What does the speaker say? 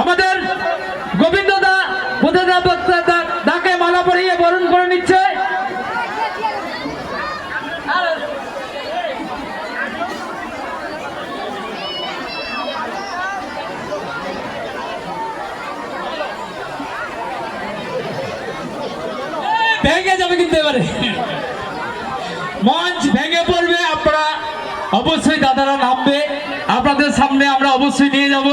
আমাদের গোবিন্দ দা দাকে মালা পরিয়ে বরণ করে নিচ্ছে। ভেঙে যাবে কিন্তু এবারে মঞ্চ ভেঙে পড়বে। আপনারা অবশ্যই দাদারা নামবে, আপনাদের সামনে আমরা অবশ্যই নিয়ে যাব।